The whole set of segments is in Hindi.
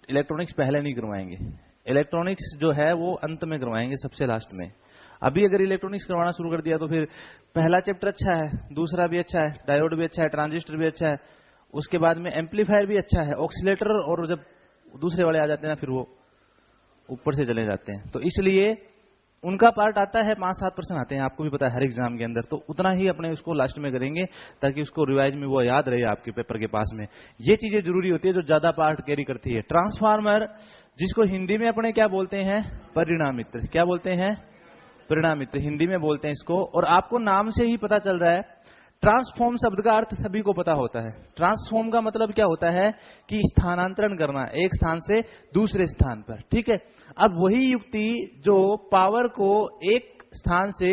इलेक्ट्रॉनिक्स पहले नहीं करवाएंगे, इलेक्ट्रॉनिक्स जो है वो अंत में करवाएंगे, सबसे लास्ट में। अभी अगर इलेक्ट्रॉनिक्स करवाना शुरू कर दिया तो फिर पहला चैप्टर अच्छा है, दूसरा भी अच्छा है, डायोड भी अच्छा है, ट्रांजिस्टर भी अच्छा है, उसके बाद में एम्पलीफायर भी अच्छा है, ऑक्सीलेटर, और जब दूसरे वाले आ जाते हैं ना फिर वो ऊपर से चले जाते हैं। तो इसलिए उनका पार्ट आता है 5-7% आते हैं, आपको भी पता है हर एग्जाम के अंदर, तो उतना ही अपने उसको लास्ट में करेंगे ताकि उसको रिवाइज में वो याद रहे आपके पेपर के पास में। ये चीजें जरूरी होती है जो ज्यादा पार्ट कैरी करती है। ट्रांसफार्मर, जिसको हिंदी में अपने क्या बोलते हैं, परिणामित्र। क्या बोलते हैं, परिणामित्र हिंदी में बोलते हैं इसको। और आपको नाम से ही पता चल रहा है, ट्रांसफॉर्म शब्द का अर्थ सभी को पता होता है। ट्रांसफॉर्म का मतलब क्या होता है कि स्थानांतरण करना एक स्थान से दूसरे स्थान पर, ठीक है। अब वही युक्ति जो पावर को एक स्थान से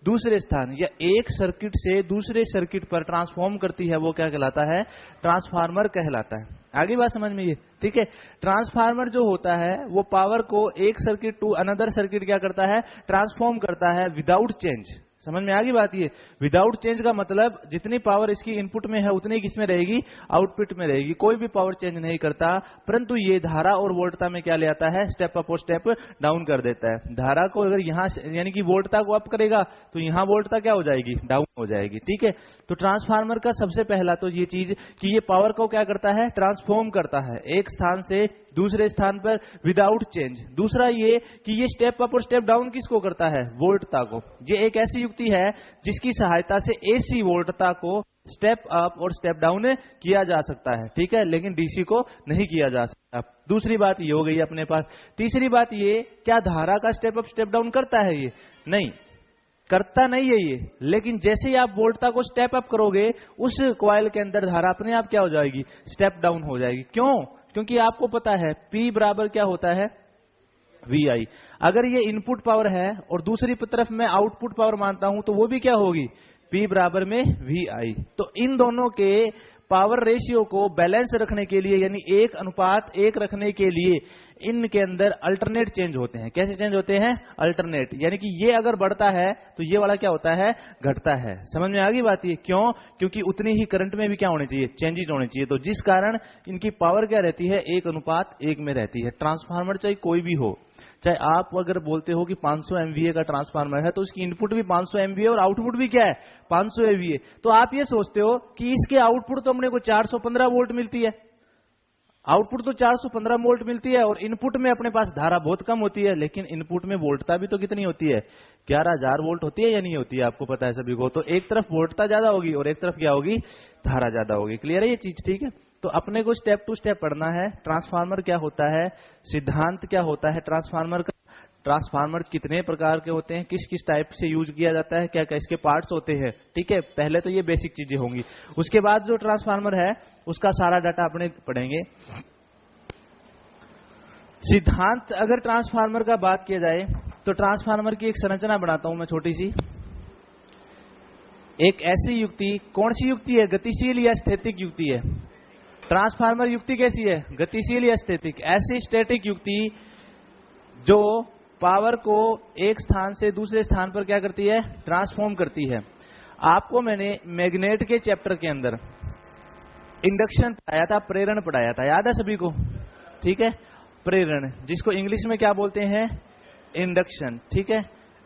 दूसरे स्थान या एक सर्किट से दूसरे सर्किट पर ट्रांसफॉर्म करती है, वो क्या कहलाता है, ट्रांसफार्मर कहलाता है। आगे बात समझ में ये, ठीक है। ट्रांसफार्मर जो होता है वो पावर को एक सर्किट टू अनदर सर्किट क्या करता है, ट्रांसफॉर्म करता है विदाउट चेंज। समझ में आ गई बात ये। विदाउट चेंज का मतलब जितनी पावर इसकी इनपुट में है उतनी किसमें रहेगी, आउटपुट में रहेगी। कोई भी पावर चेंज नहीं करता, परंतु ये धारा और वोल्टता में क्या ले आता है, स्टेप अप और स्टेप डाउन कर देता है। धारा को अगर यहां यानी कि वोल्टता को अप करेगा तो यहां वोल्टता क्या हो जाएगी, डाउन हो जाएगी, ठीक है। तो ट्रांसफार्मर का सबसे पहला तो ये चीज कि ये पावर को क्या करता है, ट्रांसफॉर्म करता है एक स्थान से दूसरे स्थान पर विदाउट चेंज। दूसरा ये कि ये स्टेप अप और स्टेप डाउन किसको करता है, वोल्टता को। ये एक ऐसी युक्ति है जिसकी सहायता से एसी वोल्टता को स्टेप अप और स्टेप डाउन किया जा सकता है, ठीक है, लेकिन डीसी को नहीं किया जा सकता। दूसरी बात ये हो गई अपने पास। तीसरी बात ये, क्या धारा का स्टेप अप स्टेप डाउन करता है, ये नहीं करता, नहीं है ये। लेकिन जैसे ही आप वोल्टता को स्टेप अप करोगे उस कॉइल के अंदर धारा अपने आप क्या हो जाएगी, स्टेप डाउन हो जाएगी। क्यों, क्योंकि आपको पता है P बराबर क्या होता है, VI। अगर ये इनपुट पावर है और दूसरी तरफ मैं आउटपुट पावर मानता हूं तो वो भी क्या होगी, P बराबर में VI। तो इन दोनों के पावर रेशियो को बैलेंस रखने के लिए यानी 1:1 रखने के लिए इनके अंदर अल्टरनेट चेंज होते हैं। कैसे चेंज होते हैं, अल्टरनेट, यानी कि ये अगर बढ़ता है तो ये वाला क्या होता है, घटता है। समझ में आ गई बात ये, क्यों, क्योंकि उतनी ही करंट में भी क्या होने चाहिए, चेंजेस होने चाहिए। तो जिस कारण इनकी पावर क्या रहती है, 1:1 में रहती है। ट्रांसफार्मर चाहे कोई भी हो, चाहे आप अगर बोलते हो कि 500 MVA का ट्रांसफार्मर है तो उसकी इनपुट भी 500 MVA और आउटपुट भी क्या है, 500 MVA। तो आप ये सोचते हो कि इसके आउटपुट तो अपने को 415 वोल्ट मिलती है, आउटपुट तो 415 वोल्ट मिलती है और इनपुट में अपने पास धारा बहुत कम होती है, लेकिन इनपुट में वोल्टता भी तो कितनी होती है, 11,000 वोल्ट होती है या नहीं होती है, आपको पता है सभी को। तो एक तरफ वोल्टता ज्यादा होगी और एक तरफ क्या होगी, धारा ज्यादा होगी। क्लियर है ये चीज, ठीक है। तो अपने को स्टेप टू स्टेप पढ़ना है। ट्रांसफार्मर क्या होता है, सिद्धांत क्या होता है ट्रांसफार्मर का, ट्रांसफार्मर कितने प्रकार के होते हैं, किस किस टाइप से यूज किया जाता है, क्या क्या इसके पार्ट्स होते हैं, ठीक है। पहले तो ये बेसिक चीजें होंगी, उसके बाद जो ट्रांसफार्मर है उसका सारा डाटा अपने पढ़ेंगे। सिद्धांत, अगर ट्रांसफार्मर का बात किया जाए तो ट्रांसफार्मर की एक संरचना बनाता हूं मैं छोटी सी। एक ऐसी युक्ति, कौन सी युक्ति है, गतिशील या स्थैतिक युक्ति है। ट्रांसफार्मर युक्ति कैसी है, गतिशील या स्थैतिक। ऐसी स्टैटिक युक्ति जो पावर को एक स्थान से दूसरे स्थान पर क्या करती है, ट्रांसफॉर्म करती है। आपको मैंने मैग्नेट के चैप्टर के अंदर इंडक्शन पढ़ाया था, प्रेरण पढ़ाया था, याद है सभी को, ठीक है। प्रेरण, जिसको इंग्लिश में क्या बोलते हैं, इंडक्शन, ठीक है।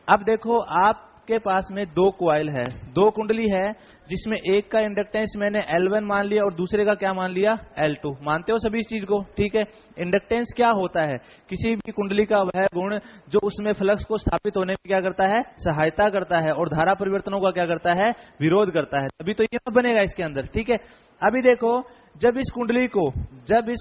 अब देखो आपके पास में दो कॉइल है, दो कुंडली है, जिसमें एक का इंडक्टेंस मैंने L1 मान लिया और दूसरे का क्या मान लिया, L2। मानते हो सभी इस चीज को, ठीक है। इंडक्टेंस क्या होता है, किसी भी कुंडली का वह गुण जो उसमें फ्लक्स को स्थापित होने में क्या करता है, सहायता करता है, और धारा परिवर्तनों का क्या करता है, विरोध करता है। अभी तो ये बनेगा इसके अंदर, ठीक है। अभी देखो, जब इस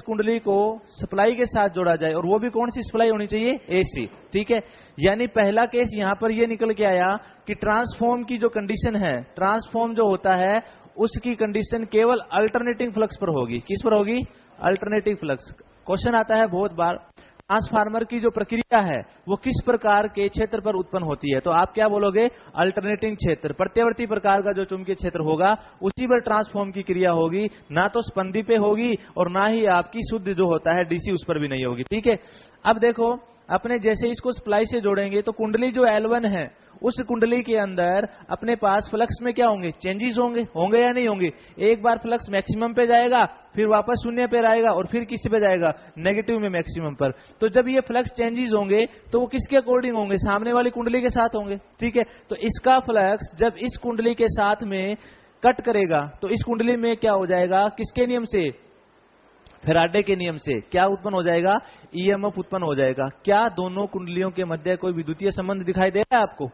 कुंडली को सप्लाई के साथ जोड़ा जाए, और वो भी कौन सी सप्लाई होनी चाहिए, एसी, ठीक है। यानी पहला केस यहां पर ये निकल के आया कि ट्रांसफॉर्म की जो कंडीशन है, ट्रांसफॉर्म जो होता है उसकी कंडीशन केवल अल्टरनेटिंग फ्लक्स पर होगी। किस पर होगी, अल्टरनेटिंग फ्लक्स। क्वेश्चन आता है बहुत बार, ट्रांसफार्मर की जो प्रक्रिया है वो किस प्रकार के क्षेत्र पर उत्पन्न होती है, तो आप क्या बोलोगे, अल्टरनेटिंग क्षेत्र। प्रत्यावर्ती प्रकार का जो चुंबकीय क्षेत्र होगा उसी पर ट्रांसफॉर्म की क्रिया होगी, ना तो स्पंदी पे होगी और ना ही आपकी शुद्ध जो होता है डीसी उस पर भी नहीं होगी, ठीक है। अब देखो, अपने जैसे इसको सप्लाई से जोड़ेंगे तो कुंडली जो L1 है उस कुंडली के अंदर अपने पास फ्लक्स में क्या होंगे, चेंजेस होंगे या नहीं होंगे। एक बार फ्लक्स मैक्सिमम पे जाएगा, फिर वापस शून्य पे आएगा और फिर किस पे जाएगा, नेगेटिव में मैक्सिमम पर। तो जब ये फ्लक्स चेंजेस होंगे तो वो किसके अकॉर्डिंग होंगे, सामने वाली कुंडली के साथ होंगे। ठीक है, तो इसका फ्लक्स जब इस कुंडली के साथ में कट करेगा तो इस कुंडली में क्या हो जाएगा, किसके नियम से, फैराडे के नियम से क्या उत्पन्न हो जाएगा, ईएमएफ उत्पन्न हो जाएगा। क्या दोनों कुंडलियों के मध्य कोई विद्युतीय संबंध दिखाई दे रहा है आपको?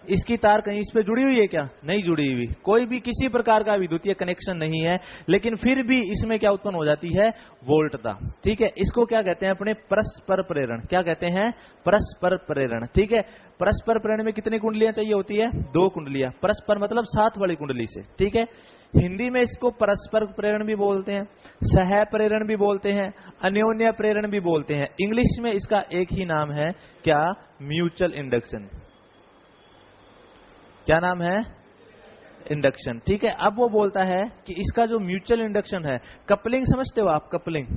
इसकी तार कहीं इस पे जुड़ी हुई है क्या, नहीं जुड़ी हुई, कोई भी किसी प्रकार का विद्युतीय कनेक्शन नहीं है, लेकिन फिर भी इसमें क्या उत्पन्न हो जाती है, वोल्टता। ठीक है, इसको क्या कहते हैं अपने, परस्पर प्रेरण। क्या कहते हैं, परस्पर प्रेरण। ठीक है, परस्पर प्रेरण में कितनी कुंडलियां चाहिए होती है, 2 कुंडलियां। परस्पर मतलब साथ वाली कुंडली से। ठीक है, हिंदी में इसको परस्पर प्रेरण भी बोलते हैं, सह प्रेरण भी बोलते हैं, अन्योन्य प्रेरण भी बोलते हैं। इंग्लिश में इसका एक ही नाम है, क्या, म्यूचुअल इंडक्शन। क्या नाम है, इंडक्शन। ठीक है, अब वो बोलता है कि इसका जो म्यूचुअल इंडक्शन है, कपलिंग समझते हो आप, कपलिंग,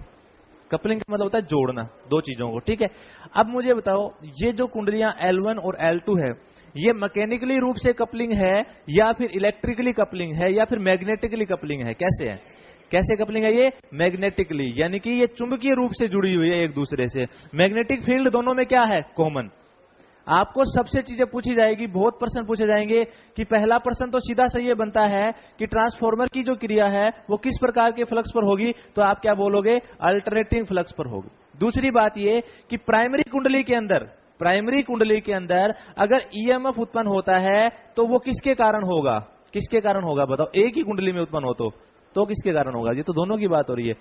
कपलिंग का मतलब होता है जोड़ना दो चीजों को। ठीक है, अब मुझे बताओ ये जो कुंडलियां L1 और L2 है, ये मैकेनिकली रूप से कपलिंग है या फिर इलेक्ट्रिकली कपलिंग है या फिर मैग्नेटिकली कपलिंग है, कैसे है, कैसे कपलिंग है ये, मैग्नेटिकली, यानी कि ये चुंबकीय रूप से जुड़ी हुई है एक दूसरे से। मैग्नेटिक फील्ड दोनों में क्या है, कॉमन। आपको सबसे चीजें पूछी जाएगी, बहुत प्रश्न पूछे जाएंगे कि पहला प्रश्न तो सीधा सही बनता है कि ट्रांसफॉर्मर की जो क्रिया है वो किस प्रकार के फ्लक्स पर होगी, तो आप क्या बोलोगे, अल्टरनेटिंग फ्लक्स पर होगी। दूसरी बात ये कि प्राइमरी कुंडली के अंदर, प्राइमरी कुंडली के अंदर अगर ईएमएफ उत्पन्न होता है तो वो किसके कारण होगा, किसके कारण होगा बताओ, एक ही कुंडली में उत्पन्न हो तो किसके कारण होगा, ये तो दोनों की बात हो रही है।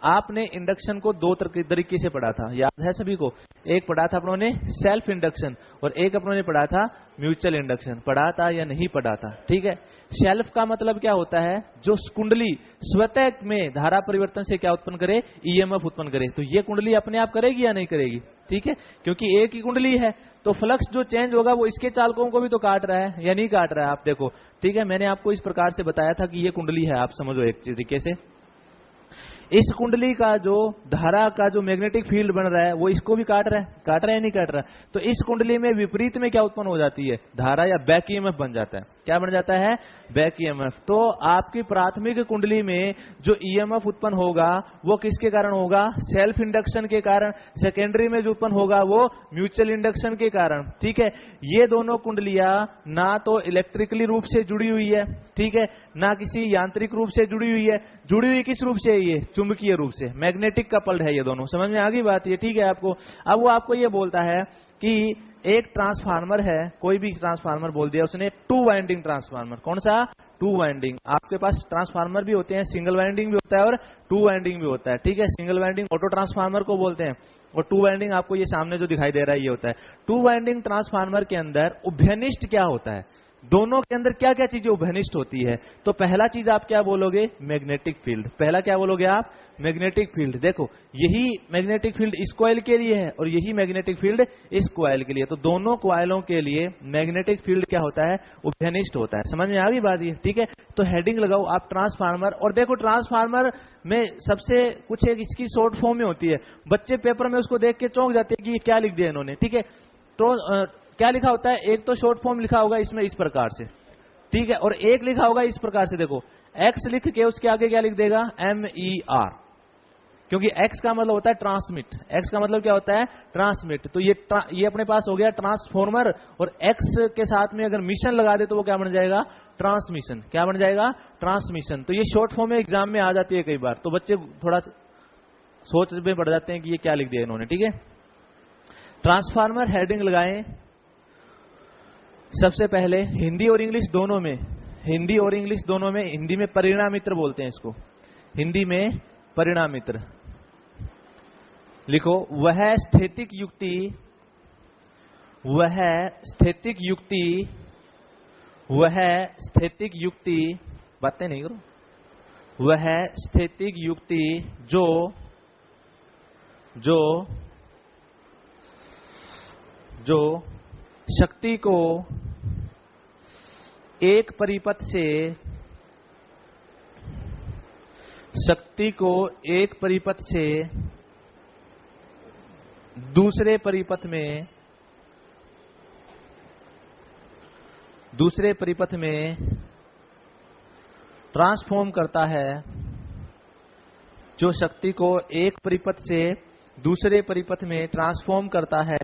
आपने इंडक्शन को 2 तरीके से पढ़ा था, याद है सभी को, एक पढ़ा था अपनों ने सेल्फ इंडक्शन और एक अपनों ने पढ़ा था म्यूचुअल इंडक्शन। पढ़ा था या नहीं पढ़ा था? ठीक है, सेल्फ का मतलब क्या होता है, जो कुंडली स्वतः में धारा परिवर्तन से क्या उत्पन्न करे, ईएमएफ उत्पन्न करे। तो ये कुंडली अपने आप करेगी या नहीं करेगी? ठीक है, क्योंकि एक ही कुंडली है तो फ्लक्स जो चेंज होगा वो इसके चालकों को भी तो काट रहा है या नहीं काट रहा है, आप देखो। ठीक है, मैंने आपको इस प्रकार से बताया था कि ये कुंडली है, आप समझो एक तरीके से। इस कुंडली का जो धारा का जो मैग्नेटिक फील्ड बन रहा है वो इसको भी काट रहा है या नहीं काट रहा है? तो इस कुंडली में विपरीत में क्या उत्पन्न हो जाती है, धारा या बैक ईएमएफ बन जाता है। क्या बन जाता है, बैक ईएमएफ। तो आपकी प्राथमिक कुंडली में जो ईएमएफ उत्पन्न होगा वो किसके कारण होगा, सेल्फ इंडक्शन के कारण। सेकेंडरी में जो उत्पन्न होगा वो म्यूचुअल इंडक्शन के कारण। ठीक है, ये दोनों कुंडलियां ना तो इलेक्ट्रिकली रूप से जुड़ी हुई है, ठीक है, ना किसी यांत्रिक रूप से जुड़ी हुई है। जुड़ी हुई किस रूप से है, ये चुंबकीय रूप से, मैग्नेटिक कपल्ड है ये दोनों। समझ में आ गई बात ये? ठीक है आपको। अब वो आपको ये बोलता है कि एक ट्रांसफार्मर है, कोई भी ट्रांसफार्मर बोल दिया उसने, 2 वाइंडिंग ट्रांसफार्मर। कौन सा, 2 वाइंडिंग। आपके पास ट्रांसफार्मर भी होते हैं, सिंगल वाइंडिंग भी होता है और 2 वाइंडिंग भी होता है। ठीक है, सिंगल वाइंडिंग ऑटो ट्रांसफार्मर को बोलते हैं और 2 वाइंडिंग आपको ये सामने जो दिखाई दे रहा है ये होता है। 2 वाइंडिंग ट्रांसफार्मर के अंदर उभयनिष्ठ क्या होता है, दोनों के अंदर क्या क्या चीजें उभयनिष्ठ होती है? तो पहला चीज आप क्या बोलोगे, मैग्नेटिक फील्ड। पहला क्या बोलोगे आप, मैग्नेटिक फील्ड। देखो यही मैग्नेटिक फील्ड इस कॉइल के लिए है और यही मैग्नेटिक फील्ड इस कॉइल के लिए। तो दोनों कॉइलों के लिए मैग्नेटिक फील्ड क्या होता है, उभयनिष्ठ होता है। समझ में आ गई बात ये? ठीक है, तो हेडिंग लगाओ आप ट्रांसफार्मर। और देखो ट्रांसफार्मर में सबसे कुछ एक इसकी शॉर्ट फॉर्म में होती है, बच्चे पेपर में उसको देख के चौंक जाते हैं कि ये क्या लिख दिया इन्होंने। ठीक है, तो क्या लिखा होता है, एक तो शॉर्ट फॉर्म लिखा होगा इसमें इस प्रकार से, ठीक है, और एक लिखा होगा इस प्रकार से। देखो एक्स लिख के उसके आगे क्या लिख देगा, MER, क्योंकि एक्स का मतलब होता है ट्रांसमिट। एक्स का मतलब क्या होता है, ट्रांसमिट। तो ये अपने पास हो गया ट्रांसफॉर्मर, और एक्स के साथ में अगर मिशन लगा दे तो वो क्या बन जाएगा, ट्रांसमिशन। क्या बन जाएगा, ट्रांसमिशन। तो ये शॉर्ट फॉर्म में एग्जाम में आ जाती है कई बार, तो बच्चे थोड़ा सोच में पड़ जाते हैं कि ये क्या लिख दिया इन्होंने। ठीक है, ट्रांसफार्मर हेडिंग लगाएं सबसे पहले हिंदी और इंग्लिश दोनों में, हिंदी और इंग्लिश दोनों में। हिंदी में परिणामित्र बोलते हैं इसको, हिंदी में परिणामित्र लिखो। वह स्थैतिक युक्ति, वह स्थैतिक युक्ति, वह स्थैतिक युक्ति, बातें नहीं करो, वह स्थैतिक युक्ति जो जो जो शक्ति को एक परिपथ से, शक्ति को एक परिपथ से दूसरे परिपथ में ट्रांसफॉर्म करता है, जो शक्ति को एक परिपथ से दूसरे परिपथ में ट्रांसफॉर्म करता है,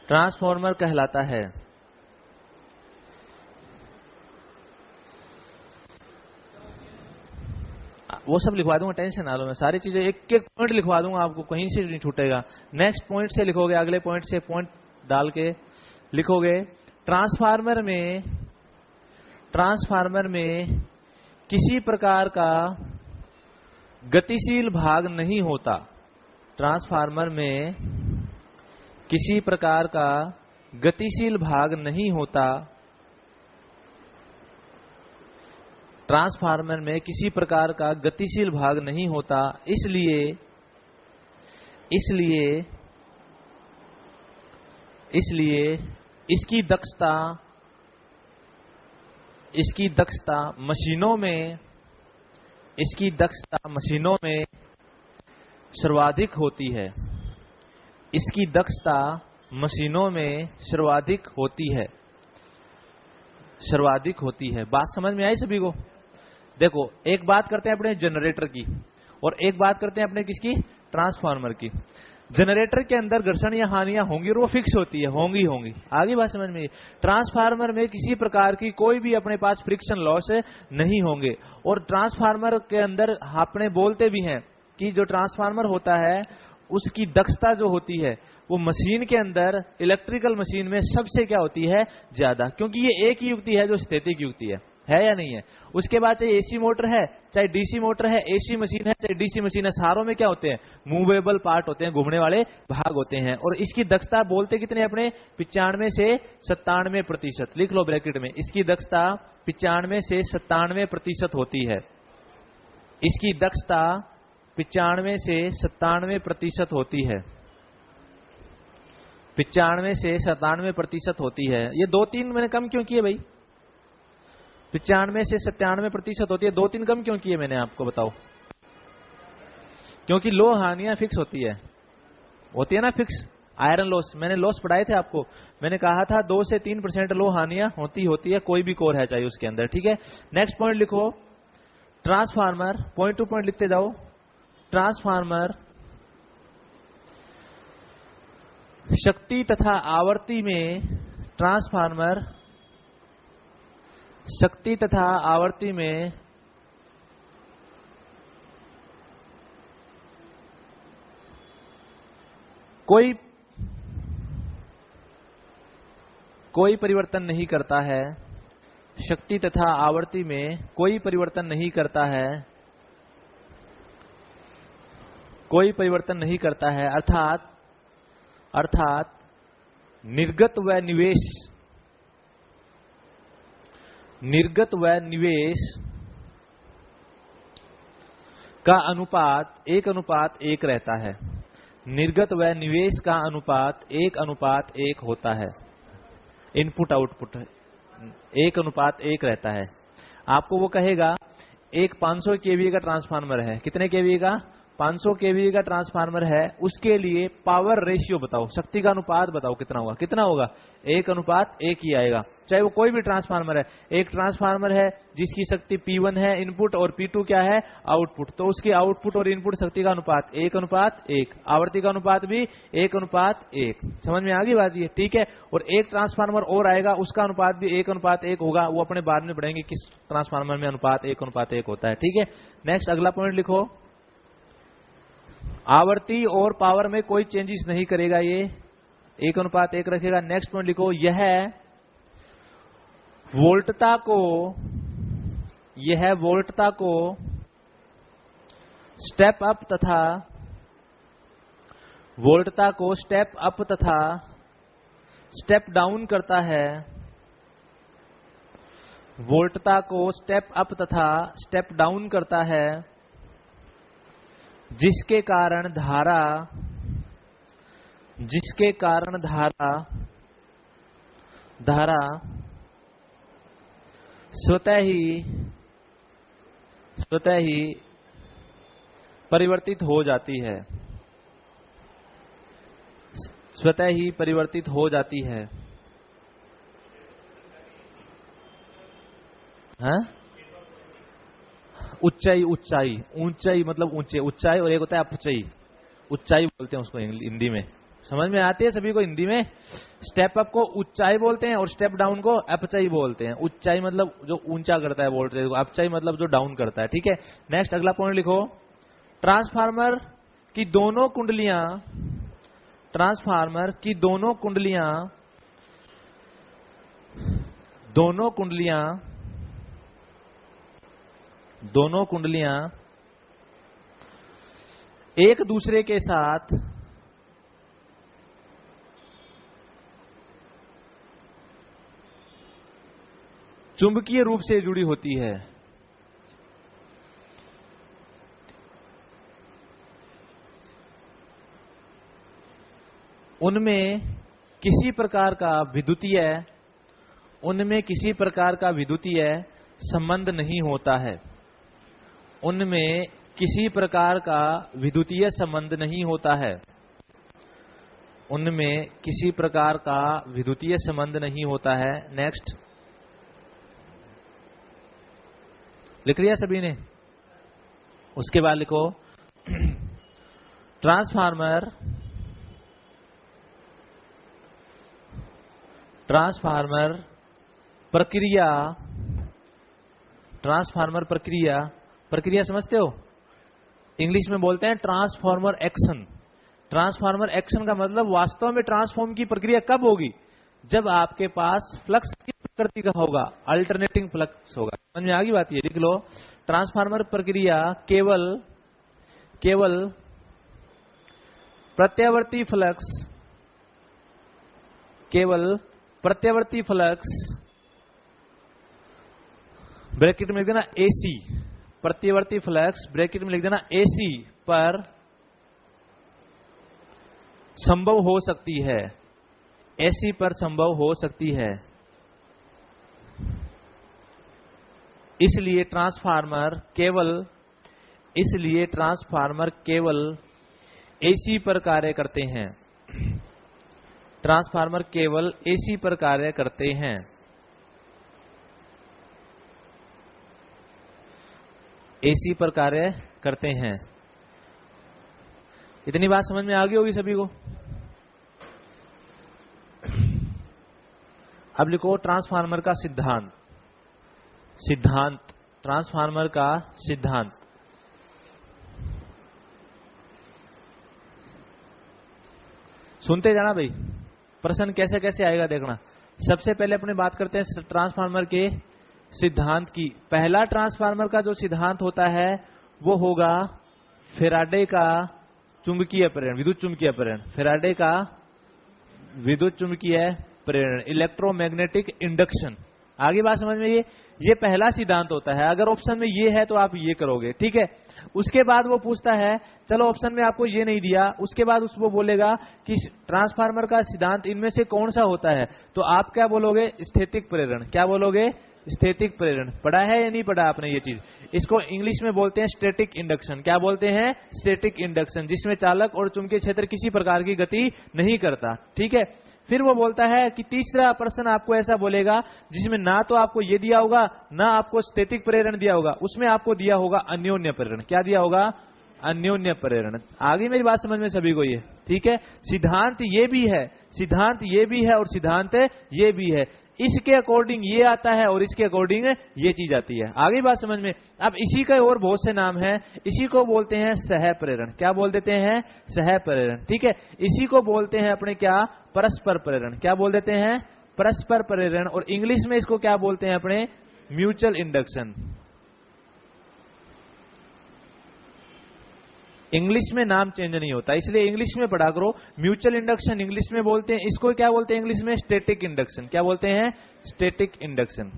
ट्रांसफॉर्मर कहलाता है। वो सब लिखवा दूंगा, टेंशन ना लो, मैं सारी चीजें एक एक पॉइंट लिखवा दूंगा आपको, कहीं से नहीं छूटेगा। नेक्स्ट पॉइंट से लिखोगे, अगले पॉइंट से पॉइंट डाल के लिखोगे। ट्रांसफार्मर में किसी प्रकार का गतिशील भाग नहीं होता। ट्रांसफार्मर में किसी प्रकार का गतिशील भाग नहीं होता। ट्रांसफार्मर में किसी प्रकार का गतिशील भाग नहीं होता, इसलिए इसकी दक्षता मशीनों में सर्वाधिक होती है। इसकी दक्षता मशीनों में सर्वाधिक होती है। बात समझ में आई सभी को? देखो, एक बात करते हैं अपने जनरेटर की और एक बात करते हैं अपने किसकी, ट्रांसफार्मर की। जनरेटर के अंदर घर्षण या हानियां होंगी और वो फिक्स होती है, होंगी। आगे बात समझ में? ट्रांसफार्मर में किसी प्रकार की कोई भी अपने पास फ्रिक्शन लॉस नहीं होंगे। और ट्रांसफार्मर के अंदर अपने बोलते भी हैं कि जो ट्रांसफार्मर होता है उसकी दक्षता जो होती है वो मशीन के अंदर, इलेक्ट्रिकल मशीन में सबसे क्या होती है, ज्यादा, क्योंकि ये एक ही युक्ति है जो स्थैतिक युक्ति है या नहीं है। उसके बाद चाहे एसी मोटर है, चाहे डीसी मोटर है, एसी मशीन है, चाहे डीसी मशीन है, सारों में क्या होते हैं, मूवेबल पार्ट होते हैं, घूमने वाले भाग होते हैं। और इसकी दक्षता बोलते कितने अपने, 95 से 97%। लिख लो ब्रैकेट में, इसकी दक्षता 95 से 97% होती है। इसकी दक्षता 95 से 97% होती है। 95 से 97% होती है। ये 2-3 मैंने कम क्यों किए भाई? 95 से 97% होती है, 2-3 कम क्यों किए मैंने, आपको बताओ? क्योंकि लो हानियां फिक्स होती है ना, फिक्स आयरन लॉस। मैंने लॉस पढ़ाए थे आपको, मैंने कहा था 2 से 3% लो हानियां होती है, कोई भी कोर है चाहे उसके अंदर, ठीक है। नेक्स्ट पॉइंट लिखो, ट्रांसफार्मर, पॉइंट टू पॉइंट लिखते जाओ। ट्रांसफार्मर शक्ति तथा आवर्ती में, ट्रांसफार्मर शक्ति तथा आवर्ती में कोई परिवर्तन नहीं करता है। शक्ति तथा आवर्ती में कोई परिवर्तन नहीं करता है, कोई परिवर्तन नहीं करता है, अर्थात निर्गत व निवेश का अनुपात 1:1 रहता है। निर्गत व निवेश का अनुपात 1:1 होता है। इनपुट आउटपुट 1:1 रहता है। आपको वो कहेगा एक 500 केवीए का ट्रांसफार्मर है, कितने केवीए का, 500 केवीए का ट्रांसफार्मर है, उसके लिए पावर रेशियो बताओ, शक्ति का अनुपात बताओ कितना होगा, 1:1 ही आएगा। चाहे वो कोई भी ट्रांसफार्मर है, एक ट्रांसफार्मर है जिसकी शक्ति P1 है इनपुट और P2 क्या है, आउटपुट, तो उसकी आउटपुट और इनपुट शक्ति का अनुपात 1:1, आवर्ती का अनुपात भी 1:1। समझ में आ गई बात ये, ठीक है। और एक ट्रांसफार्मर और आएगा, उसका अनुपात भी 1:1 होगा, वो अपने बाद में पढ़ेंगे किस ट्रांसफार्मर में अनुपात 1:1 होता है, ठीक है। नेक्स्ट अगला पॉइंट लिखो, आवर्ती और पावर में कोई चेंजेस नहीं करेगा, ये 1:1 रखेगा। नेक्स्ट पॉइंट लिखो, यह वोल्टता को स्टेप अप तथा स्टेप डाउन करता है। वोल्टता को स्टेप अप तथा स्टेप डाउन करता है, जिसके कारण धारा स्वतः ही परिवर्तित हो जाती है, स्वतः ही परिवर्तित हो जाती है। हाँ? ऊंचाई, ऊंचाई, ऊंचाई मतलब ऊंचे, ऊंचाई, और एक होता है अपचई, ऊंचाई बोलते हैं उसको हिंदी में। समझ में आती है सभी को हिंदी में? स्टेप अप को ऊंचाई बोलते हैं और स्टेप डाउन को अपचई बोलते हैं। ऊंचाई मतलब जो ऊंचा करता है वोल्टेज को, अपचई मतलब जो डाउन करता है। ठीक है, नेक्स्ट अगला पॉइंट लिखो। ट्रांसफार्मर की दोनों कुंडलियां, ट्रांसफार्मर की दोनों कुंडलियां, दोनों कुंडलियां, दोनों कुंडलियां एक दूसरे के साथ चुंबकीय रूप से जुड़ी होती है। उनमें किसी प्रकार का विद्युतीय, उनमें किसी प्रकार का विद्युतीय संबंध नहीं होता है। उनमें किसी प्रकार का विद्युतीय संबंध नहीं होता है। उनमें किसी प्रकार का विद्युतीय संबंध नहीं होता है। नेक्स्ट लिख लिया सभी ने? उसके बाद लिखो ट्रांसफार्मर, ट्रांसफार्मर प्रक्रिया, ट्रांसफार्मर प्रक्रिया, प्रक्रिया समझते हो? इंग्लिश में बोलते हैं ट्रांसफार्मर एक्शन। ट्रांसफार्मर एक्शन का मतलब वास्तव में ट्रांसफॉर्म की प्रक्रिया कब होगी? जब आपके पास फ्लक्स की प्रकृति का होगा, अल्टरनेटिंग फ्लक्स होगा। समझ में आ गई बात? ये लिख लो। ट्रांसफार्मर प्रक्रिया केवल प्रत्यावर्ती फ्लक्स, केवल प्रत्यावर्ती फ्लक्स, ब्रैकेट में लिख देना एसी, प्रत्यावर्ती फ्लक्स ब्रैकेट में लिख देना एसी पर संभव हो सकती है, एसी पर संभव हो सकती है। इसलिए ट्रांसफार्मर केवल एसी पर कार्य करते हैं। ट्रांसफार्मर केवल एसी पर कार्य करते हैं। एसी पर कार्य करते हैं। इतनी बात समझ में आ गई होगी सभी को? अब लिखो ट्रांसफार्मर का सिद्धांत। सिद्धांत, ट्रांसफार्मर का सिद्धांत। सुनते जाना भाई, प्रश्न कैसे कैसे आएगा देखना। सबसे पहले अपने बात करते हैं ट्रांसफार्मर के सिद्धांत की। पहला ट्रांसफार्मर का जो सिद्धांत होता है वो होगा फैराडे का चुंबकीय प्रेरण, विद्युत चुंबकीय प्रेरण। फैराडे का विद्युत चुंबकीय प्रेरण, इलेक्ट्रोमैग्नेटिक इंडक्शन। आगे बात समझ में? ये पहला सिद्धांत होता है। अगर ऑप्शन में ये है तो आप ये करोगे, ठीक है। उसके बाद वो पूछता है, चलो ऑप्शन में आपको ये नहीं दिया, उसके बाद उसको बोलेगा कि ट्रांसफार्मर का सिद्धांत इनमें से कौन सा होता है, तो आप क्या बोलोगे? स्थैतिक प्रेरण। क्या बोलोगे? स्थैतिक प्रेरण। पढ़ा है या नहीं पढ़ा आपने ये चीज? इसको इंग्लिश में बोलते हैं स्टैटिक इंडक्शन। क्या बोलते हैं? स्टैटिक इंडक्शन, जिसमें चालक और चुंबकीय क्षेत्र किसी प्रकार की गति नहीं करता, ठीक है। फिर वो बोलता है कि तीसरा प्रश्न आपको ऐसा बोलेगा जिसमें ना तो आपको ये दिया होगा ना आपको स्थैतिक प्रेरण दिया होगा, उसमें आपको दिया होगा अन्योन्य प्रेरण। क्या दिया होगा? अन्योन्य प्रेरण। आगे मेरी बात समझ में सभी को? ये ठीक है। सिद्धांत ये भी है, सिद्धांत ये भी है और सिद्धांत ये भी है। इसके अकॉर्डिंग ये आता है और इसके अकॉर्डिंग ये चीज आती है। आगे बात समझ में? अब इसी का और बहुत से नाम हैं। इसी को बोलते हैं सह प्रेरण। क्या बोल देते हैं? सह प्रेरण, ठीक है। इसी को बोलते हैं अपने क्या? परस्पर प्रेरण। क्या बोल देते हैं? परस्पर प्रेरण। और इंग्लिश में इसको क्या बोलते हैं अपने? Mutual induction. इंग्लिश में नाम चेंज नहीं होता, इसलिए इंग्लिश में पढ़ा करो। म्यूचुअल इंडक्शन इंग्लिश में बोलते हैं, इसको क्या बोलते हैं इंग्लिश में? Static induction. क्या बोलते हैं? Static induction.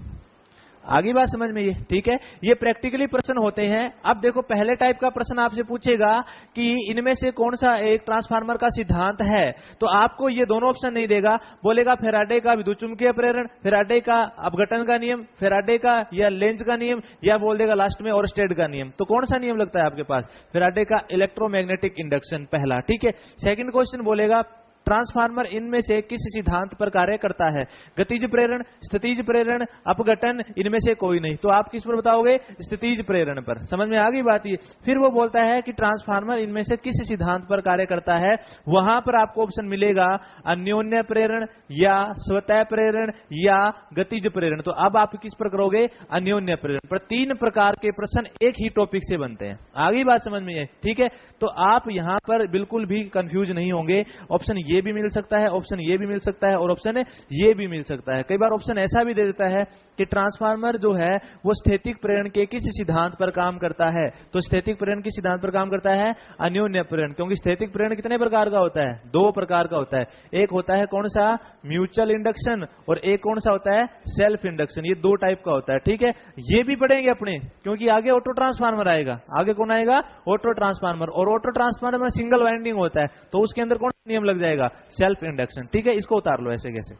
आगे बात समझ में ये, ठीक है। ये प्रैक्टिकली प्रश्न होते हैं। अब देखो पहले टाइप का प्रश्न आपसे पूछेगा कि इनमें से कौन सा एक ट्रांसफार्मर का सिद्धांत है, तो आपको ये दोनों ऑप्शन नहीं देगा, बोलेगा फैराडे का विद्युत चुंबकीय प्रेरण, फैराडे का अपघटन का नियम, फैराडे का या लेंज का नियम, या बोल देगा लास्ट में ओरस्टेड का नियम। तो कौन सा नियम लगता है आपके पास? फैराडे का इलेक्ट्रोमैग्नेटिक इंडक्शन पहला, ठीक है। सेकंड क्वेश्चन बोलेगा ट्रांसफार्मर इनमें से किस सिद्धांत पर कार्य करता है? गतिज प्रेरण, स्थितिज प्रेरण, अपघटन, इनमें से कोई नहीं। तो आप किस पर बताओगे? स्थितिज प्रेरण पर। समझ में आ गई बात ये। फिर वो बोलता है कि ट्रांसफार्मर इनमें से किस सिद्धांत पर कार्य करता है, वहां पर आपको ऑप्शन मिलेगा अन्योन्य प्रेरण या स्वतः प्रेरण या गतिज प्रेरण। तो अब आप किस पर करोगे? अन्योन्य प्रेरण पर। 3 प्रकार के प्रश्न एक ही टॉपिक से बनते हैं। आगे बात समझ में है, ठीक है। तो आप यहां पर बिल्कुल भी कंफ्यूज नहीं होंगे। ऑप्शन ये भी मिल सकता है, ऑप्शन ये भी मिल सकता है और ऑप्शन ये भी मिल सकता है। कई बार ऑप्शन ऐसा भी दे देता है कि ट्रांसफार्मर जो है वो स्थैतिक प्रेरण के किस सिद्धांत पर काम करता है। तो स्थैतिक प्रेरण किस सिद्धांत पर काम करता है? अन्योन्य प्रेरण। क्योंकि स्थैतिक प्रेरण कितने प्रकार का होता है? 2 प्रकार का होता है। एक होता है कौन सा? म्यूचुअल इंडक्शन, और एक कौन सा होता है? Self induction. ये 2 टाइप का होता है, ठीक है। ये भी पढ़ेंगे अपने, क्योंकि आगे ऑटो ट्रांसफार्मर आएगा। आगे कौन आएगा? Auto transformer. और ऑटो ट्रांसफार्मर में सिंगल वाइंडिंग होता है, तो उसके अंदर कौन सा नियम लग जाएगा? सेल्फ इंडक्शन, ठीक है। इसको उतार लो ऐसे कैसे।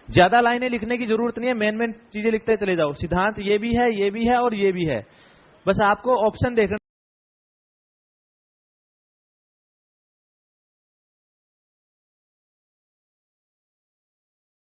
ज्यादा लाइनें लिखने की जरूरत नहीं है, मेन मेन चीजें लिखते चले जाओ। सिद्धांत ये भी है, ये भी है और ये भी है। बस आपको ऑप्शन देखना